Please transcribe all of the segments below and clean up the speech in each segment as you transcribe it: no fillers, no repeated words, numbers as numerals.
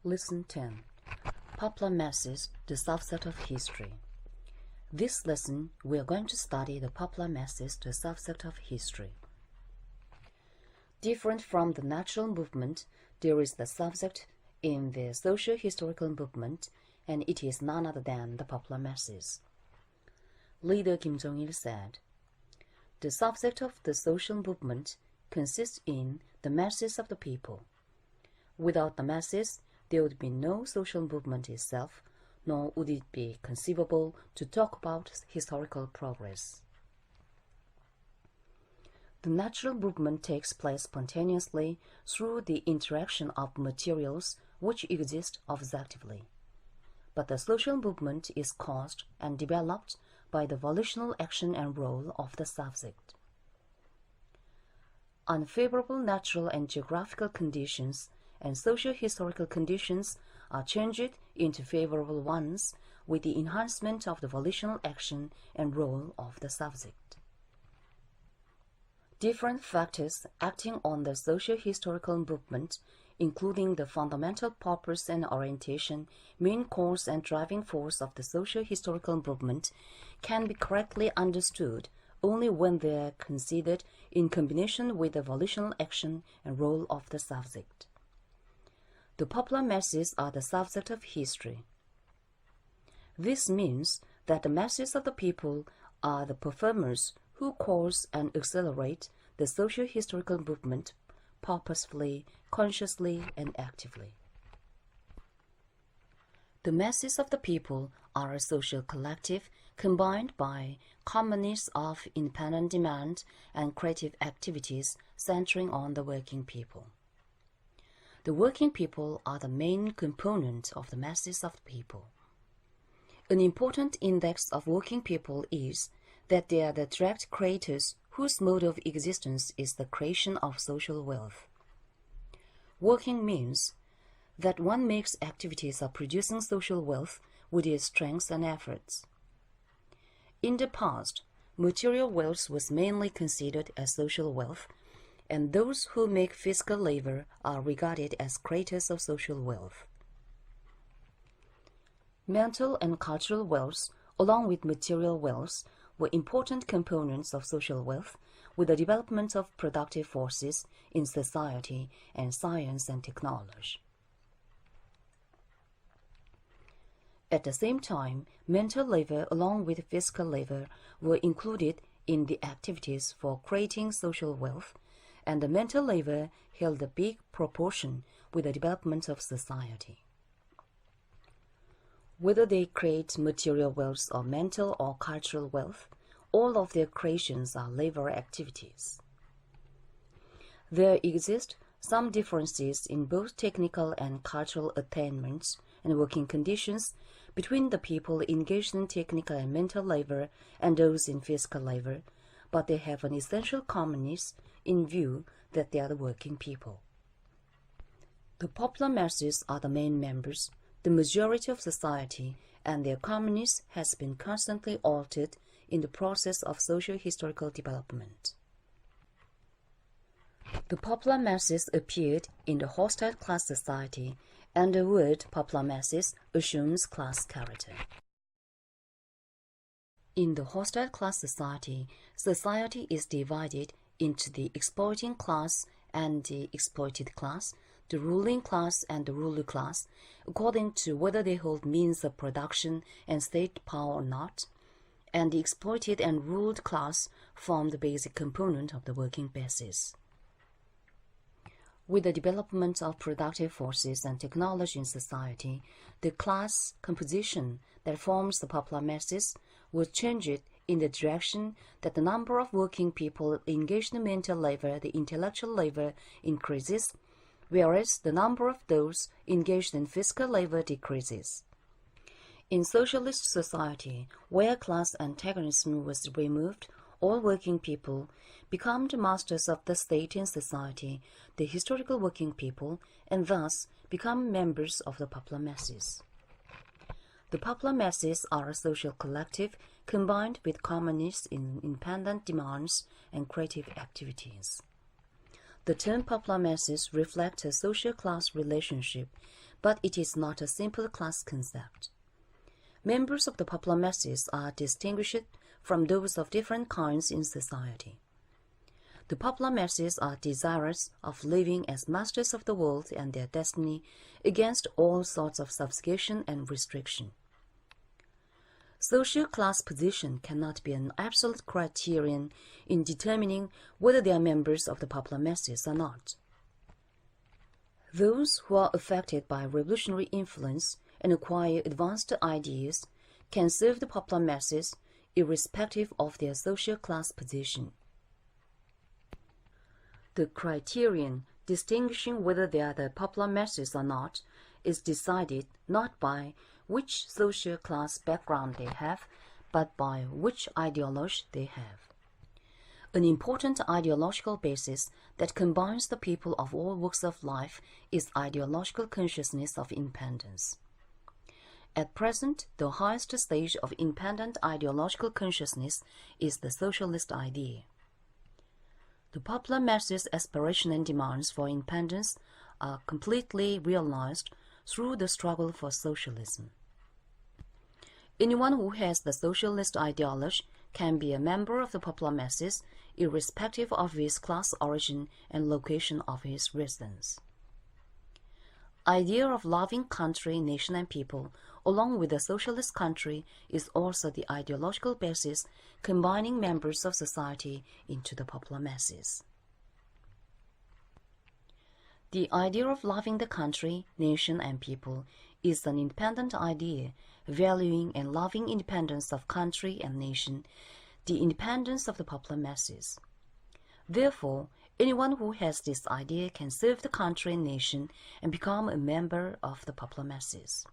Lesson 10. Popular Masses, the Subset of History. This lesson, we are going to study the popular masses, the subset of history. Different from the natural movement, there is the subject in the socio-historical movement, and it is none other than the popular masses. Leader Kim Jong-il said, "The subject of the social movement consists in the masses of the people. Without the masses, there would be no social movement itself, nor would it be conceivable to talk about historical progress." The natural movement takes place spontaneously through the interaction of materials which exist objectively. But the social movement is caused and developed by the volitional action and role of the subject. Unfavorable natural and geographical conditions and socio-historical conditions are changed into favorable ones with the enhancement of the volitional action and role of the subject. Different factors acting on the socio-historical movement, including the fundamental purpose and orientation, main cause and driving force of the socio-historical movement, can be correctly understood only when they are considered in combination with the volitional action and role of the subject. The popular masses are the subject of history. This means that the masses of the people are the performers who cause and accelerate the socio-historical movement purposefully, consciously, and actively. The masses of the people are a social collective combined by common needs of independent demand and creative activities centering on the working people. The working people are the main component of the masses of the people. An important index of working people is that they are the direct creators whose mode of existence is the creation of social wealth. Working means that one makes activities of producing social wealth with his strengths and efforts. In the past, material wealth was mainly considered as social wealth, and those who make physical labor are regarded as creators of social wealth. Mental and cultural wealth, along with material wealth, were important components of social wealth with the development of productive forces in society and science and technology. At the same time, mental labor along with physical labor were included in the activities for creating social wealth, and the mental labor held a big proportion with the development of society. Whether they create material wealth or mental or cultural wealth, all of their creations are labor activities. There exist some differences in both technical and cultural attainments and working conditions between the people engaged in technical and mental labor and those in physical labor, but they have an essential commonness in view that they are the working people. The popular masses are the main members, the majority of society, and their commonness has been constantly altered in the process of socio-historical development. The popular masses appeared in the hostile class society, and the word popular masses assumes class character. In the hostile class society, society is divided into the exploiting class and the exploited class, the ruling class and the ruler class, according to whether they hold means of production and state power or not, and the exploited and ruled class form the basic component of the working basis. With the development of productive forces and technology in society, the class composition that forms the popular masses was changed in the direction that the number of working people engaged in mental labor, the intellectual labor, increases, whereas the number of those engaged in physical labor decreases. In socialist society, where class antagonism was removed, all working people become the masters of the state and society, the historical working people, and thus become members of the popular masses. The popular masses are a social collective combined with commonness in independent demands and creative activities. The term popular masses reflects a social class relationship but it is not a simple class concept. Members of the popular masses are distinguished from those of different kinds in society. The popular masses are desirous of living as masters of the world and their destiny against all sorts of subjugation and restriction. Social class position cannot be an absolute criterion in determining whether they are members of the popular masses or not. Those who are affected by revolutionary influence and acquire advanced ideas can serve the popular masses irrespective of their social class position. The criterion distinguishing whether they are the popular masses or not is decided not by which social class background they have, but by which ideology they have. An important ideological basis that combines the people of all walks of life is ideological consciousness of independence. At present, the highest stage of independent ideological consciousness is the socialist idea. The popular masses' aspiration and demands for independence are completely realized through the struggle for socialism. Anyone who has the socialist ideology can be a member of the popular masses, irrespective of his class origin and location of his residence. Idea of loving country, nation, and people, along with the socialist country, is also the ideological basis combining members of society into the popular masses. The idea of loving the country, nation, and people is an independent idea, valuing and loving independence of country and nation, the independence of the popular masses. Therefore, anyone who has this idea can serve the country and nation and become a member of the popular masses.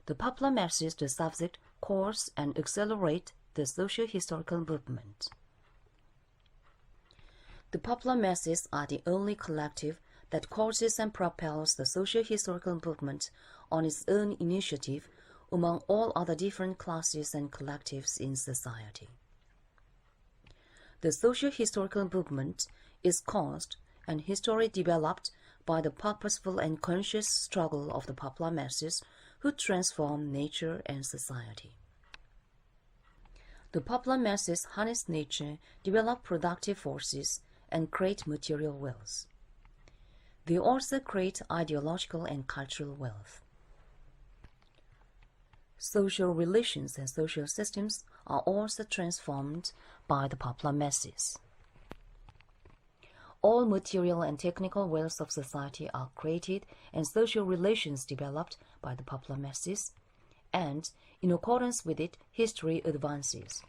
The popular masses, the subject, cause and accelerate the socio-historical movement. The popular masses are the only collective that causes and propels the socio-historical movement on its own initiative among all other different classes and collectives in society. The socio-historical movement is caused and history developed by the purposeful and conscious struggle of the popular masses who transform nature and society. The popular masses harness nature, develop productive forces, and create material wealth. They also create ideological and cultural wealth. Social relations and social systems are also transformed by the popular masses. All material and technical wealth of society are created and social relations developed by the popular masses, and, in accordance with it, history advances.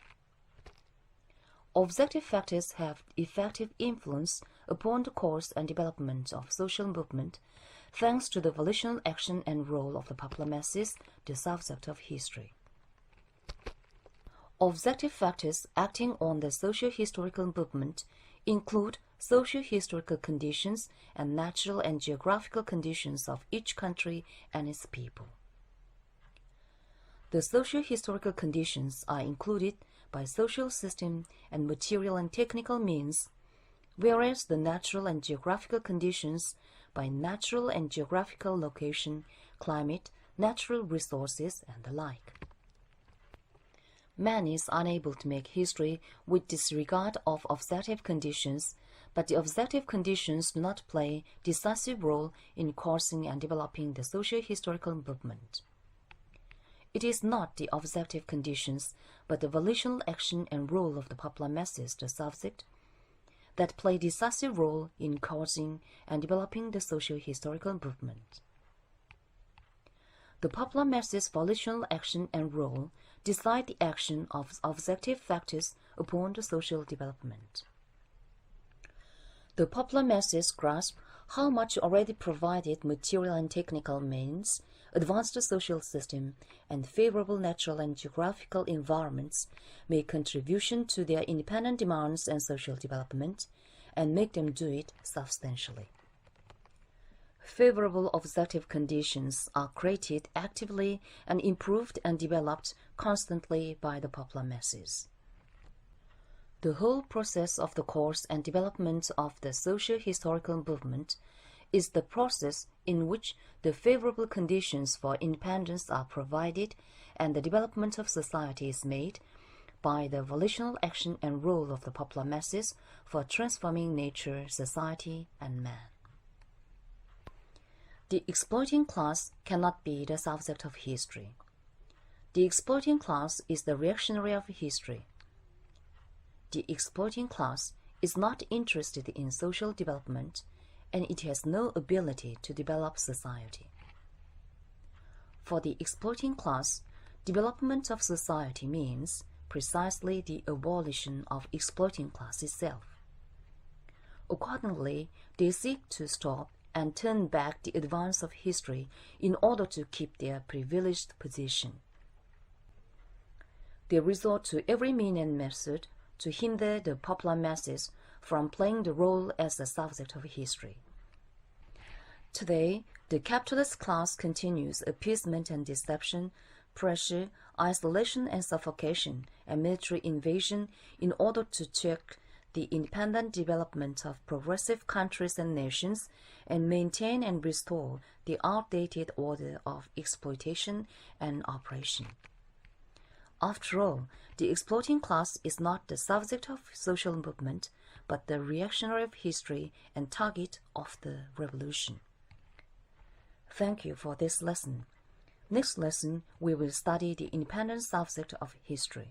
Objective factors have effective influence upon the course and development of social movement, thanks to the volitional action and role of the popular masses, the subject of history. Objective factors acting on the socio-historical movement include socio-historical conditions and natural and geographical conditions of each country and its people. The socio-historical conditions are included by social system and material and technical means, whereas the natural and geographical conditions by natural and geographical location, climate, natural resources, and the like. Man is unable to make history with disregard of objective conditions, but the objective conditions do not play a decisive role in causing and developing the socio-historical movement. It is not the objective conditions, but the volitional action and role of the popular masses, the subject, that play a decisive role in causing and developing the socio-historical movement. The popular masses' volitional action and role decide the action of objective factors upon the social development. The popular masses grasp how much already provided material and technical means, advanced social system, and favorable natural and geographical environments make contribution to their independent demands and social development, and make them do it substantially. Favorable objective conditions are created actively and improved and developed constantly by the popular masses. The whole process of the course and development of the socio-historical movement is the process in which the favorable conditions for independence are provided and the development of society is made by the volitional action and role of the popular masses for transforming nature, society, and man. The exploiting class cannot be the subject of history. The exploiting class is the reactionary of history. The exploiting class is not interested in social development, and it has no ability to develop society. For the exploiting class, development of society means precisely the abolition of exploiting class itself. Accordingly, they seek to stop and turn back the advance of history in order to keep their privileged position. They resort to every means and method to hinder the popular masses from playing the role as the subject of history. Today, the capitalist class continues appeasement and deception, pressure, isolation and suffocation, and military invasion in order to check the independent development of progressive countries and nations and maintain and restore the outdated order of exploitation and oppression. After all, the exploiting class is not the subject of social movement, but the reactionary of history and target of the revolution. Thank you for this lesson. Next lesson, we will study the independent subject of history.